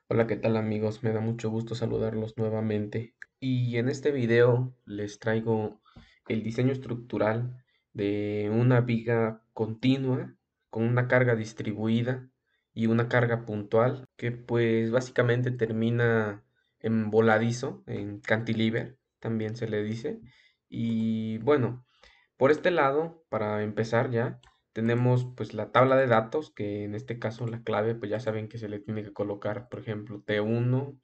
Hola, ¿qué tal amigos? Me da mucho gusto saludarlos nuevamente. Y en este video les traigo el diseño estructural de una viga continua con una carga distribuida y una carga puntual que pues básicamente termina en voladizo, en cantilever, también se le dice. Y bueno, por este lado, para empezar ya, tenemos pues la tabla de datos, que en este caso la clave pues ya saben que se le tiene que colocar, por ejemplo, T1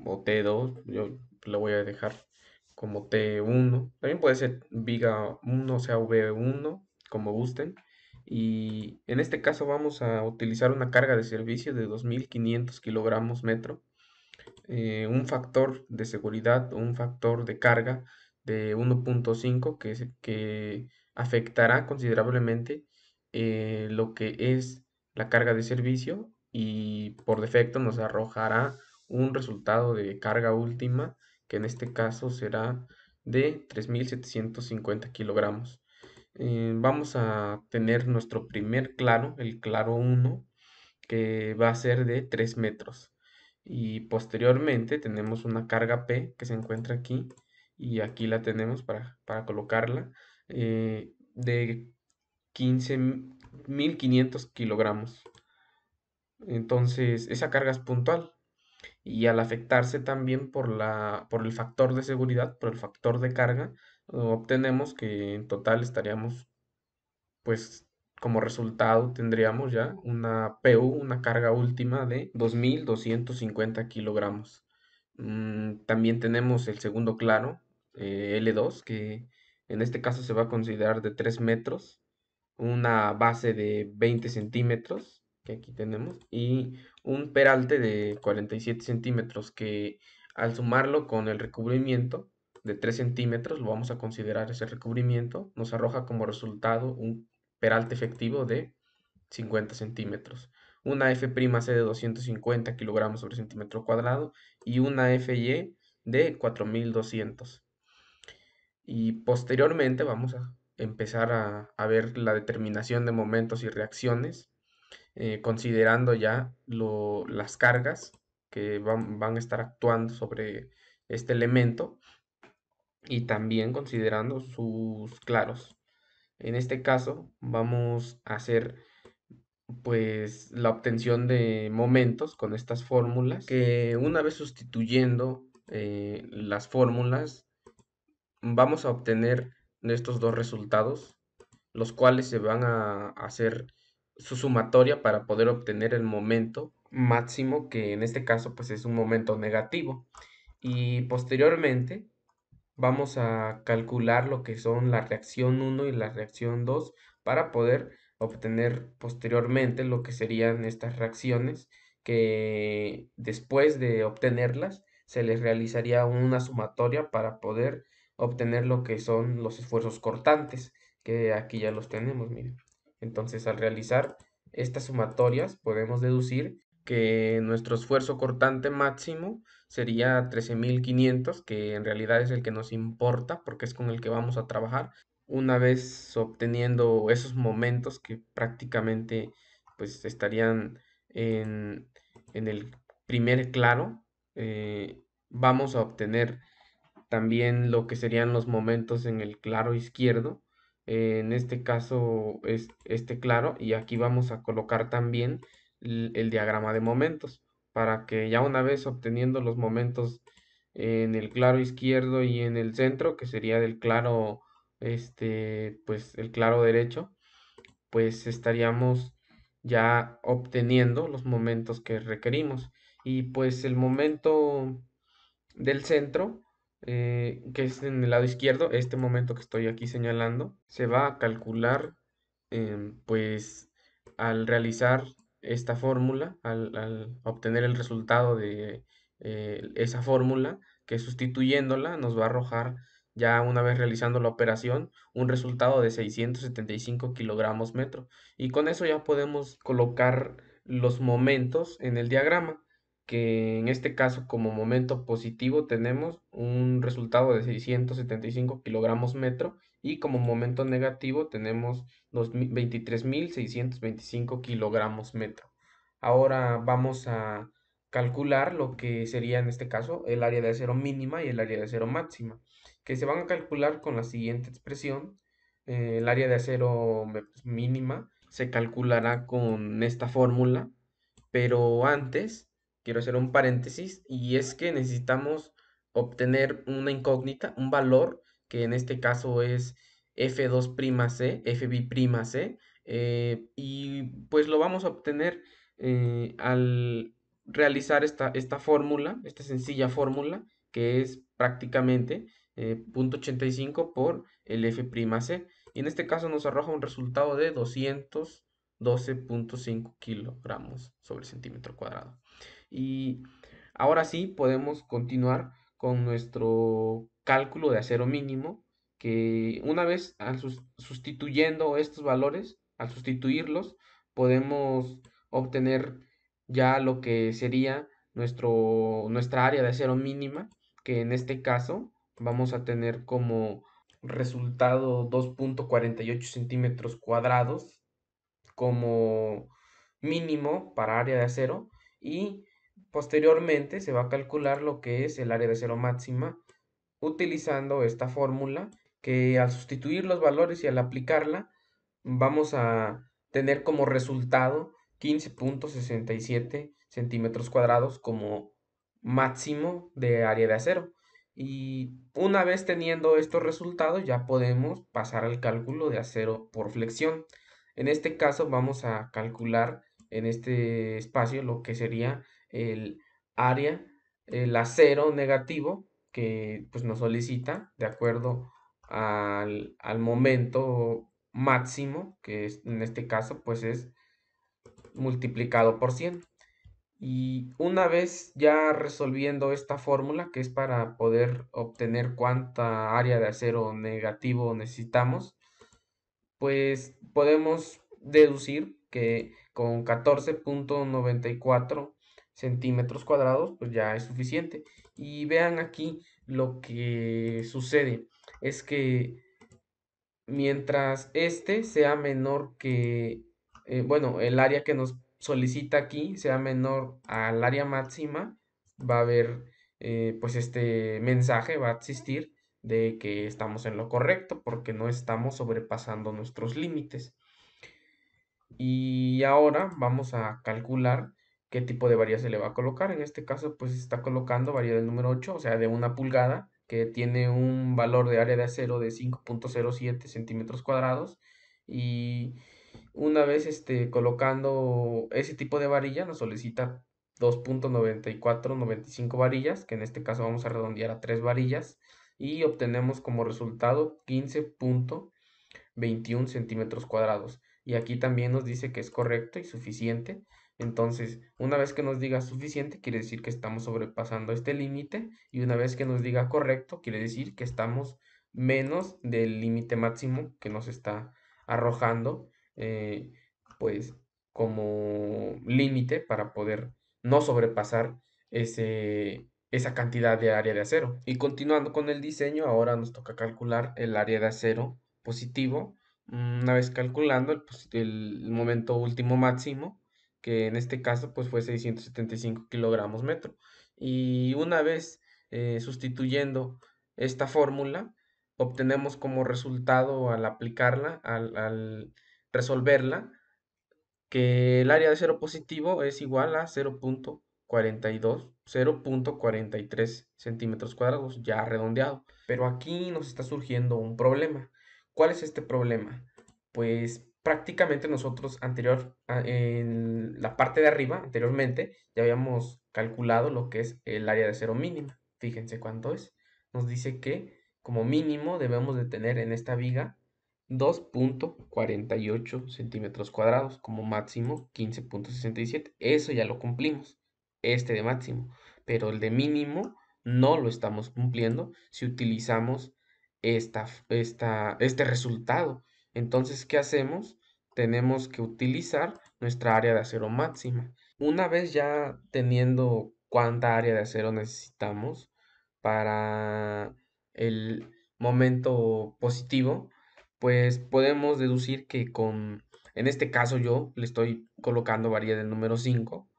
o T2, yo lo voy a dejar como T1, también puede ser Viga 1, o sea V1, como gusten. Y en este caso vamos a utilizar una carga de servicio de 2500 kilogramos metro, un factor de seguridad o un factor de carga de 1.5 que afectará considerablemente lo que es la carga de servicio y por defecto nos arrojará un resultado de carga última que en este caso será de 3750 kilogramos. Vamos a tener nuestro primer claro, el claro uno, que va a ser de 3 metros. Y posteriormente tenemos una carga P que se encuentra aquí y aquí la tenemos para colocarla, de 15.500 kilogramos. Entonces esa carga es puntual y al afectarse también por el factor de seguridad, por el factor de carga, obtenemos que en total estaríamos, pues, como resultado tendríamos ya una PU, una carga última de 2250 kilogramos. También tenemos el segundo claro, L2, que en este caso se va a considerar de 3 metros, una base de 20 centímetros, que aquí tenemos, y un peralte de 47 centímetros, que al sumarlo con el recubrimiento de 3 centímetros, lo vamos a considerar ese recubrimiento, nos arroja como resultado un peralte efectivo de 50 centímetros. Una F'C de 250 kilogramos sobre centímetro cuadrado y una Fy de 4200. Y posteriormente vamos a empezar a ver la determinación de momentos y reacciones, considerando ya las cargas que van a estar actuando sobre este elemento y también considerando sus claros. En este caso vamos a hacer pues la obtención de momentos con estas fórmulas, que una vez sustituyendo las fórmulas vamos a obtener estos dos resultados, los cuales se van a hacer su sumatoria para poder obtener el momento máximo, que en este caso pues es un momento negativo. Y posteriormente vamos a calcular lo que son la reacción uno y la reacción 2 para poder obtener posteriormente lo que serían estas reacciones, que después de obtenerlas se les realizaría una sumatoria para poder obtener lo que son los esfuerzos cortantes, que aquí ya los tenemos, miren. Entonces, al realizar estas sumatorias podemos deducir que nuestro esfuerzo cortante máximo sería 13.500, que en realidad es el que nos importa porque es con el que vamos a trabajar. Una vez obteniendo esos momentos que prácticamente pues estarían en, en el primer claro, vamos a obtener también lo que serían los momentos en el claro izquierdo. En este caso es este claro, y aquí vamos a colocar también el diagrama de momentos para que ya una vez obteniendo los momentos en el claro izquierdo y en el centro, que sería del claro, pues el claro derecho, pues estaríamos ya obteniendo los momentos que requerimos. Y pues el momento del centro, que es en el lado izquierdo, este momento que estoy aquí señalando, se va a calcular, pues al realizar esta fórmula, al obtener el resultado de esa fórmula, que sustituyéndola nos va a arrojar, ya una vez realizando la operación, un resultado de 675 kilogramos metro. Y con eso ya podemos colocar los momentos en el diagrama, que en este caso como momento positivo tenemos un resultado de 675 kilogramos metro, y como momento negativo tenemos 23.625 kilogramos metro. Ahora vamos a calcular lo que sería en este caso el área de acero mínima y el área de acero máxima, que se van a calcular con la siguiente expresión. El área de acero mínima se calculará con esta fórmula, pero antes quiero hacer un paréntesis y es que necesitamos obtener una incógnita, un valor que en este caso es F2'C, Fb''C, y pues lo vamos a obtener al realizar esta fórmula, esta sencilla fórmula, que es prácticamente 0.85 por el F'C. Y en este caso nos arroja un resultado de 212.5 kilogramos sobre centímetro cuadrado. Y ahora sí podemos continuar con nuestro cálculo de acero mínimo, que una vez sustituyendo estos valores, al sustituirlos, podemos obtener ya lo que sería nuestra área de acero mínima, que en este caso vamos a tener como resultado 2.48 centímetros cuadrados como mínimo para área de acero, y posteriormente se va a calcular lo que es el área de acero máxima utilizando esta fórmula, que al sustituir los valores y al aplicarla vamos a tener como resultado 15.67 centímetros cuadrados como máximo de área de acero. Y una vez teniendo estos resultados ya podemos pasar al cálculo de acero por flexión. En este caso vamos a calcular en este espacio lo que sería el área, el acero negativo que pues nos solicita de acuerdo al momento máximo, que en este caso pues es multiplicado por 100. Y una vez ya resolviendo esta fórmula, que es para poder obtener cuánta área de acero negativo necesitamos, pues podemos deducir que con 14.94 centímetros cuadrados, pues ya es suficiente. Y vean aquí lo que sucede, es que mientras este sea menor que, bueno, el área que nos solicita aquí sea menor al área máxima, va a haber, pues este mensaje va a existir de que estamos en lo correcto porque no estamos sobrepasando nuestros límites. Y ahora vamos a calcular qué tipo de varilla se le va a colocar. En este caso, pues se está colocando varilla del número 8, o sea, de 1 pulgada, que tiene un valor de área de acero de 5.07 centímetros cuadrados. Y una vez colocando ese tipo de varilla, nos solicita 2.9495 varillas, que en este caso vamos a redondear a 3 varillas. Y obtenemos como resultado 15.21 centímetros cuadrados. Y aquí también nos dice que es correcto y suficiente. Entonces, una vez que nos diga suficiente, quiere decir que estamos sobrepasando este límite. Y una vez que nos diga correcto, quiere decir que estamos menos del límite máximo que nos está arrojando, pues como límite para poder no sobrepasar esa cantidad de área de acero. Y continuando con el diseño, ahora nos toca calcular el área de acero positivo, una vez calculando el momento último máximo, que en este caso pues fue 675 kilogramos metro. Y una vez sustituyendo esta fórmula, obtenemos como resultado al aplicarla, al resolverla, que el área de cero positivo es igual a 0.43 centímetros cuadrados, ya redondeado. Pero aquí nos está surgiendo un problema. ¿Cuál es este problema? Pues prácticamente nosotros en la parte de arriba, anteriormente, ya habíamos calculado lo que es el área de cero mínima. Fíjense cuánto es. Nos dice que como mínimo debemos de tener en esta viga 2.48 centímetros cuadrados, como máximo 15.67. Eso ya lo cumplimos, este de máximo, pero el de mínimo no lo estamos cumpliendo si utilizamos este resultado. Entonces, ¿qué hacemos? Tenemos que utilizar nuestra área de acero máxima. Una vez ya teniendo cuánta área de acero necesitamos para el momento positivo, pues podemos deducir que en este caso yo le estoy colocando varilla del número 5,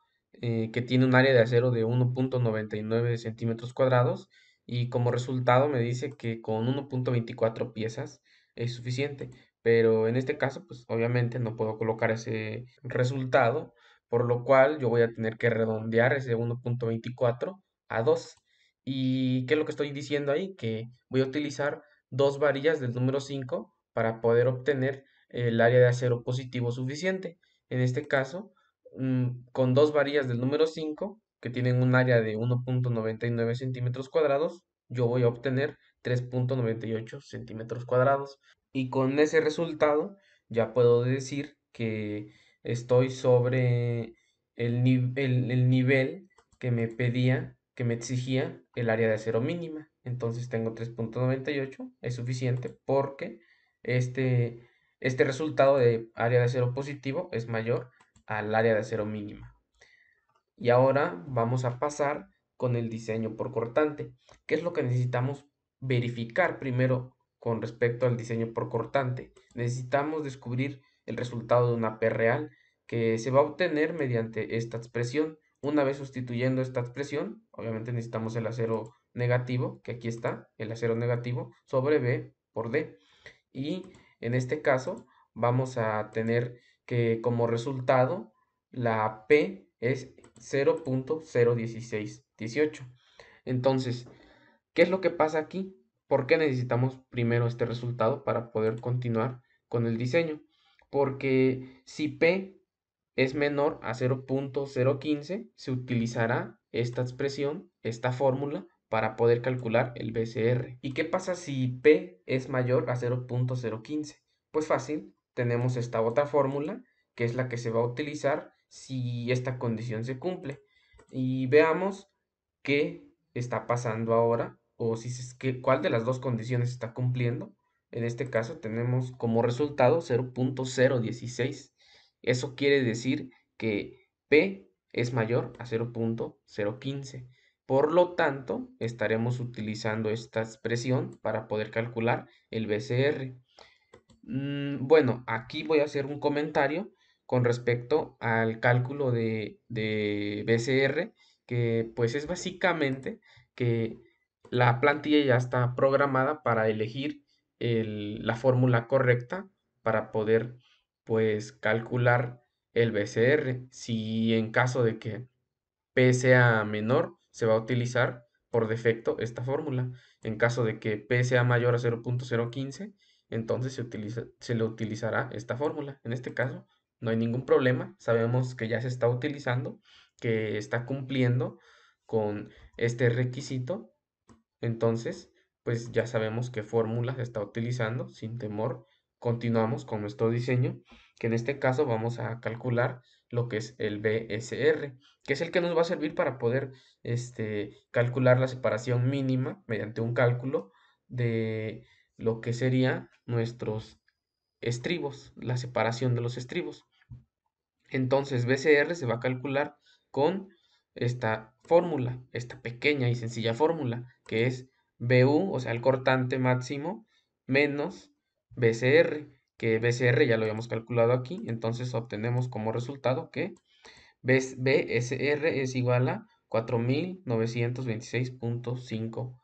que tiene un área de acero de 1.99 centímetros cuadrados y como resultado me dice que con 1.24 piezas es suficiente. Pero en este caso, pues obviamente no puedo colocar ese resultado, por lo cual yo voy a tener que redondear ese 1.24 a 2. ¿Y qué es lo que estoy diciendo ahí? Que voy a utilizar dos varillas del número 5 para poder obtener el área de acero positivo suficiente. En este caso, con dos varillas del número 5 que tienen un área de 1.99 centímetros cuadrados, yo voy a obtener 3.98 centímetros cuadrados. Y con ese resultado ya puedo decir que estoy sobre el nivel que me pedía, que me exigía el área de acero mínima. Entonces tengo 3.98, es suficiente porque este, este resultado de área de acero positivo es mayor al área de acero mínima. Y ahora vamos a pasar con el diseño por cortante. ¿Qué es lo que necesitamos verificar primero con respecto al diseño por cortante? Necesitamos descubrir el resultado de una P real que se va a obtener mediante esta expresión. Una vez sustituyendo esta expresión, obviamente necesitamos el acero negativo, que aquí está, el acero negativo, sobre B por D. Y en este caso vamos a tener que como resultado la P es 0.01618. Entonces, ¿qué es lo que pasa aquí? ¿Por qué necesitamos primero este resultado para poder continuar con el diseño? Porque si P es menor a 0.015, se utilizará esta expresión, esta fórmula, para poder calcular el BCR. ¿Y qué pasa si P es mayor a 0.015? Pues fácil, tenemos esta otra fórmula, que es la que se va a utilizar si esta condición se cumple. Y veamos qué está pasando ahora, o si cuál de las dos condiciones está cumpliendo. En este caso tenemos como resultado 0.016. Eso quiere decir que P es mayor a 0.015. Por lo tanto, estaremos utilizando esta expresión para poder calcular el BCR. Bueno, aquí voy a hacer un comentario con respecto al cálculo de BCR, que pues es básicamente que la plantilla ya está programada para elegir la fórmula correcta para poder pues calcular el BCR. Si en caso de que P sea menor, se va a utilizar por defecto esta fórmula. En caso de que P sea mayor a 0.015, entonces se le utilizará esta fórmula. En este caso, no hay ningún problema. Sabemos que ya se está utilizando, que está cumpliendo con este requisito. Entonces, pues ya sabemos qué fórmula se está utilizando. Sin temor, continuamos con nuestro diseño, que en este caso vamos a calcular lo que es el BSR, que es el que nos va a servir para poder calcular la separación mínima mediante un cálculo de lo que serían nuestros estribos, la separación de los estribos. Entonces, BCR se va a calcular con esta fórmula, esta pequeña y sencilla fórmula, que es BU, o sea, el cortante máximo, menos BCR, que BCR ya lo habíamos calculado aquí, entonces obtenemos como resultado que BSR es igual a 4926.5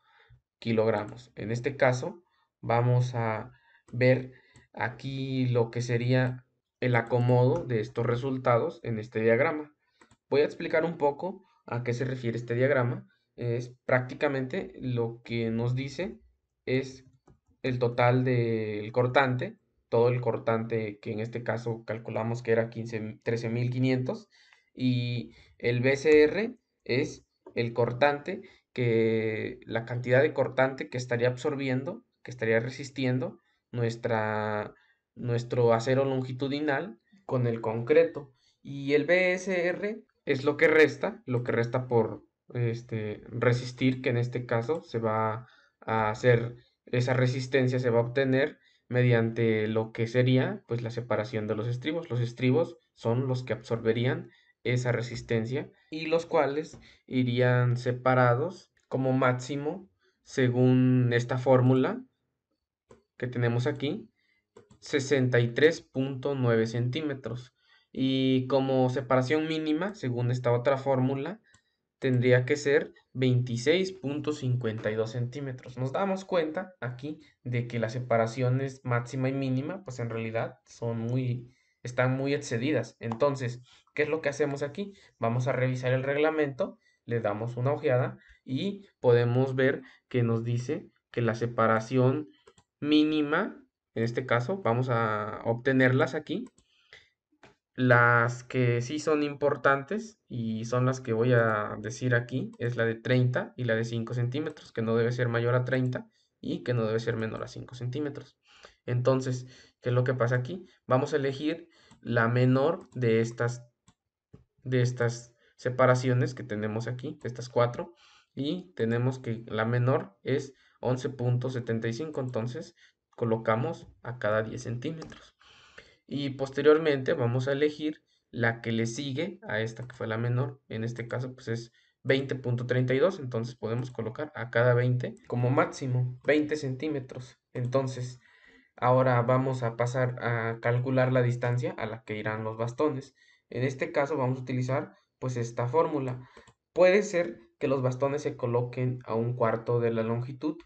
kilogramos. En este caso, vamos a ver aquí lo que sería el acomodo de estos resultados en este diagrama. Voy a explicar un poco a qué se refiere este diagrama. Es prácticamente lo que nos dice es el total del cortante, todo el cortante que en este caso calculamos que era 13.500 y el BCR es el cortante que la cantidad de cortante que estaría absorbiendo, que estaría resistiendo nuestro acero longitudinal con el concreto. Y el BSR es lo que resta por resistir, que en este caso se va a hacer, esa resistencia se va a obtener mediante lo que sería pues la separación de los estribos. Los estribos son los que absorberían esa resistencia y los cuales irían separados como máximo según esta fórmula que tenemos aquí 63.9 centímetros. Y como separación mínima, según esta otra fórmula, tendría que ser 26,52 centímetros. Nos damos cuenta aquí de que las separaciones máxima y mínima, pues en realidad están muy excedidas. Entonces, ¿qué es lo que hacemos aquí? Vamos a revisar el reglamento, le damos una ojeada y podemos ver que nos dice que la separación mínima, en este caso, vamos a obtenerlas aquí. Las que sí son importantes y son las que voy a decir aquí es la de 30 y la de 5 centímetros, que no debe ser mayor a 30 y que no debe ser menor a 5 centímetros. Entonces, ¿qué es lo que pasa aquí? Vamos a elegir la menor de estas separaciones que tenemos aquí, estas cuatro, y tenemos que la menor es 11,75, entonces colocamos a cada 10 centímetros. Y posteriormente vamos a elegir la que le sigue a esta que fue la menor. En este caso pues es 20,32. Entonces podemos colocar a cada 20 como máximo 20 centímetros. Entonces ahora vamos a pasar a calcular la distancia a la que irán los bastones. En este caso vamos a utilizar pues esta fórmula. Puede ser que los bastones se coloquen a un cuarto de la longitud,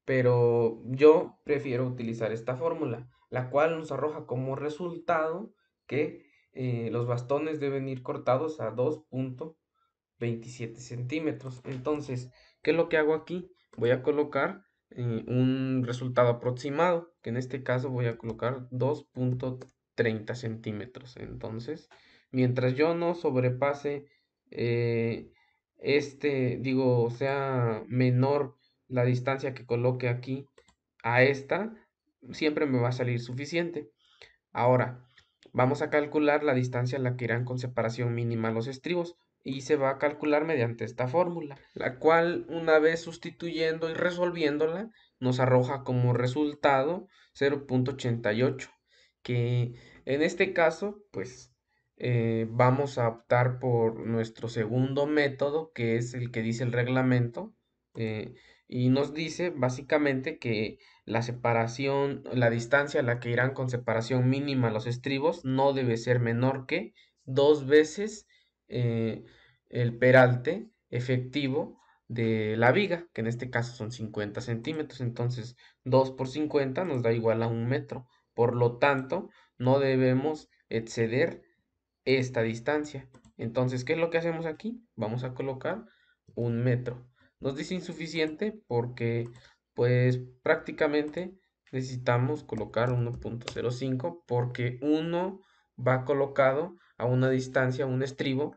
pero yo prefiero utilizar esta fórmula, la cual nos arroja como resultado que los bastones deben ir cortados a 2,27 centímetros. Entonces, ¿qué es lo que hago aquí? Voy a colocar un resultado aproximado, que en este caso voy a colocar 2,30 centímetros. Entonces, mientras yo no sobrepase eh, digo, sea menor la distancia que coloque aquí a esta, siempre me va a salir suficiente. Ahora, vamos a calcular la distancia a la que irán con separación mínima los estribos y se va a calcular mediante esta fórmula, la cual una vez sustituyendo y resolviéndola nos arroja como resultado 0,88, que en este caso pues vamos a optar por nuestro segundo método, que es el que dice el reglamento, eh, y nos dice básicamente que la separación, la distancia a la que irán con separación mínima los estribos no debe ser menor que dos veces eh, el peralte efectivo de la viga, que en este caso son 50 centímetros. Entonces, 2 por 50 nos da igual a 1 metro. Por lo tanto, no debemos exceder esta distancia. Entonces, ¿qué es lo que hacemos aquí? Vamos a colocar 1 metro. Nos dice insuficiente porque pues prácticamente necesitamos colocar 1,05 porque uno va colocado a una distancia, un estribo,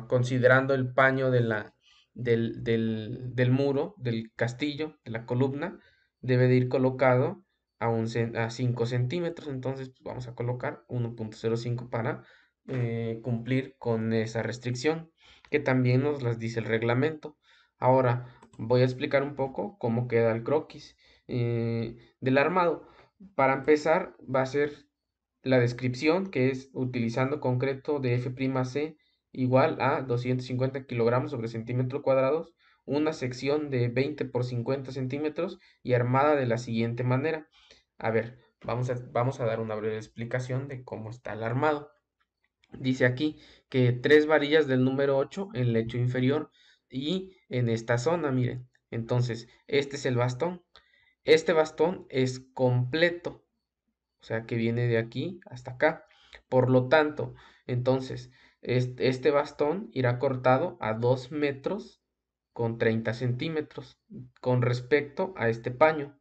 considerando el paño del muro, del castillo, de la columna, debe de ir colocado a 5 centímetros. Entonces pues, vamos a colocar 1,05 para cumplir con esa restricción que también nos las dice el reglamento. Ahora voy a explicar un poco cómo queda el croquis del armado. Para empezar va a ser la descripción, que es utilizando concreto de F'C igual a 250 kilogramos sobre centímetro cuadrados, una sección de 20 por 50 centímetros y armada de la siguiente manera. A ver, vamos a dar una breve explicación de cómo está el armado. Dice aquí que 3 varillas del número 8 en el lecho inferior y en esta zona, miren. Entonces, este es el bastón. Este bastón es completo, o sea que viene de aquí hasta acá. Por lo tanto, entonces, este bastón irá cortado a 2 metros con 30 centímetros con respecto a este paño.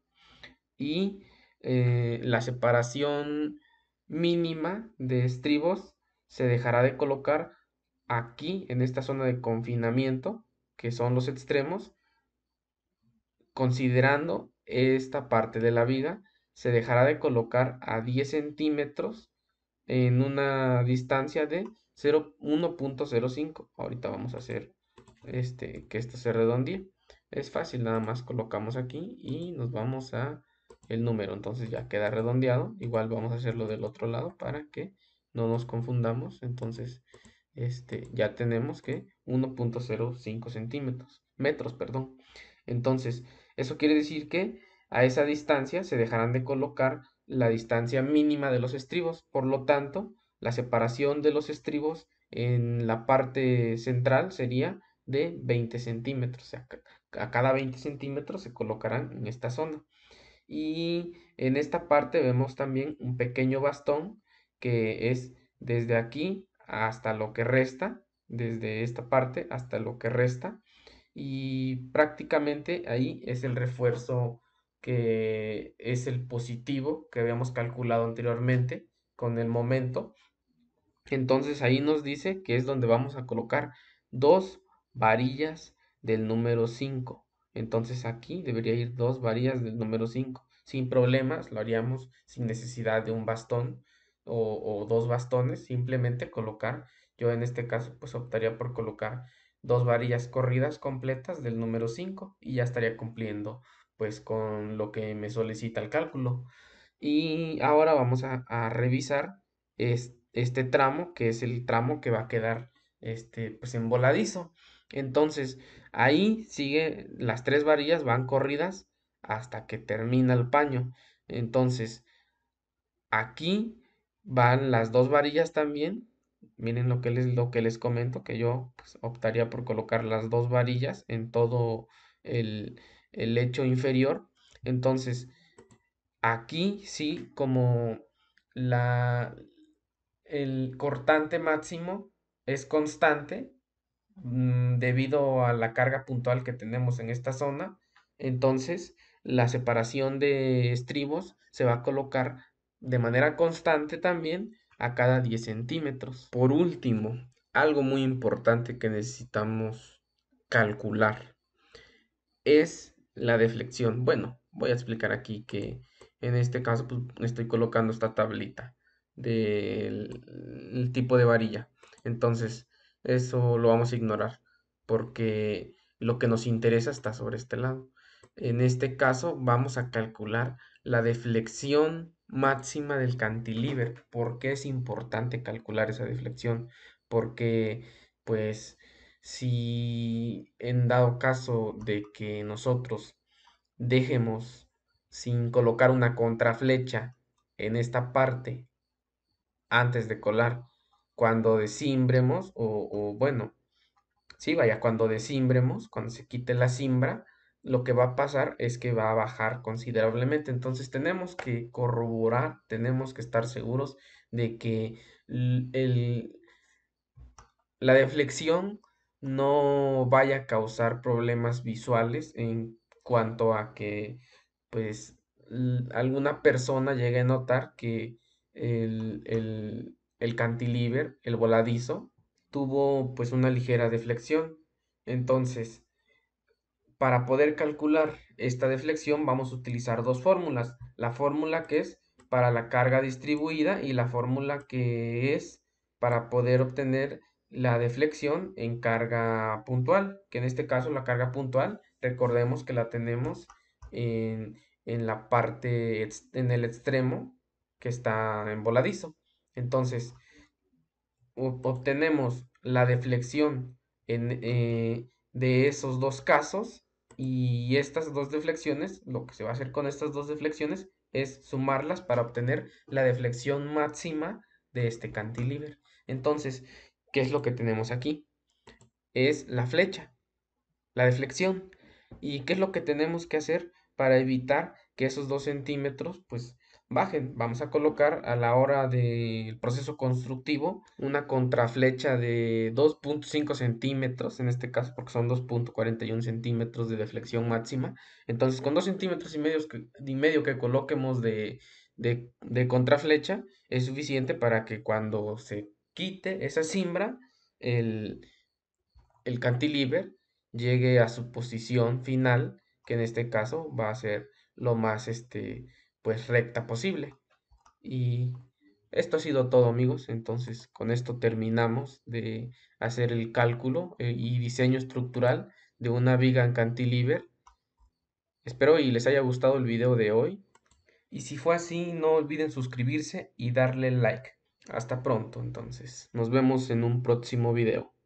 Y la separación mínima de estribos se dejará de colocar aquí en esta zona de confinamiento, que son los extremos, considerando esta parte de la viga, se dejará de colocar a 10 centímetros en una distancia de 1,05. Ahorita vamos a hacer que esto se redondee. Es fácil, nada más colocamos aquí y nos vamos a el número. Entonces ya queda redondeado. Igual vamos a hacerlo del otro lado para que no nos confundamos. Entonces, ya tenemos que 1,05 centímetros, metros, perdón. Entonces, eso quiere decir que a esa distancia se dejarán de colocar la distancia mínima de los estribos. Por lo tanto, la separación de los estribos en la parte central sería de 20 centímetros. O sea, a cada 20 centímetros se colocarán en esta zona. Y en esta parte vemos también un pequeño bastón que es desde aquí hasta lo que resta, desde esta parte hasta lo que resta. Y prácticamente ahí es el refuerzo que es el positivo que habíamos calculado anteriormente con el momento. Entonces ahí nos dice que es donde vamos a colocar dos varillas del número 5. Entonces aquí debería ir dos varillas del número 5. Sin problemas, lo haríamos sin necesidad de un bastón o dos bastones. Simplemente colocar, yo en este caso pues optaría por colocar dos varillas corridas completas del número 5 y ya estaría cumpliendo pues con lo que me solicita el cálculo. Y ahora vamos a revisar este tramo, que es el tramo que va a quedar pues en voladizo. Entonces, ahí sigue, las tres varillas van corridas hasta que termina el paño. Entonces, aquí van las dos varillas también. Miren lo que les comento, que yo pues, optaría por colocar las dos varillas en todo el lecho inferior. Entonces, aquí sí, como la, el cortante máximo es constante debido a la carga puntual que tenemos en esta zona, entonces la separación de estribos se va a colocar de manera constante también a cada 10 centímetros. Por último, algo muy importante que necesitamos calcular es la deflexión. Bueno, voy a explicar aquí que en este caso pues, estoy colocando esta tablita del tipo de varilla. Entonces, eso lo vamos a ignorar porque lo que nos interesa está sobre este lado. En este caso, vamos a calcular la deflexión máxima del cantilever. ¿Por qué es importante calcular esa deflexión? Porque, pues, si en dado caso de que nosotros dejemos sin colocar una contraflecha en esta parte antes de colar, cuando desimbremos, o bueno, sí, vaya, cuando desimbremos, cuando se quite la cimbra, lo que va a pasar es que va a bajar considerablemente. Entonces tenemos que corroborar, tenemos que estar seguros de que la deflexión no vaya a causar problemas visuales en cuanto a que pues alguna persona llegue a notar que el cantilever, el voladizo, tuvo pues una ligera deflexión. Entonces, para poder calcular esta deflexión vamos a utilizar dos fórmulas. La fórmula que es para la carga distribuida y la fórmula que es para poder obtener la deflexión en carga puntual, que en este caso la carga puntual, recordemos que la tenemos en la parte, en el extremo que está en voladizo. Entonces, obtenemos la deflexión de esos dos casos y estas dos deflexiones, lo que se va a hacer con estas dos deflexiones es sumarlas para obtener la deflexión máxima de este cantilever. Entonces, ¿qué es lo que tenemos aquí? Es la flecha, la deflexión. ¿Y qué es lo que tenemos que hacer para evitar que esos 2 centímetros pues bajen? Vamos a colocar a la hora del proceso constructivo una contraflecha de 2.5 centímetros, en este caso porque son 2.41 centímetros de deflexión máxima. Entonces con 2 centímetros y medio que coloquemos de contraflecha es suficiente para que cuando se quite esa cimbra, el, el cantilever llegue a su posición final, que en este caso va a ser lo más pues recta posible. Y esto ha sido todo, amigos. Entonces, con esto terminamos de hacer el cálculo y diseño estructural de una viga en cantilever. Espero y les haya gustado el video de hoy. Y si fue así, no olviden suscribirse y darle like. Hasta pronto, entonces. Nos vemos en un próximo video.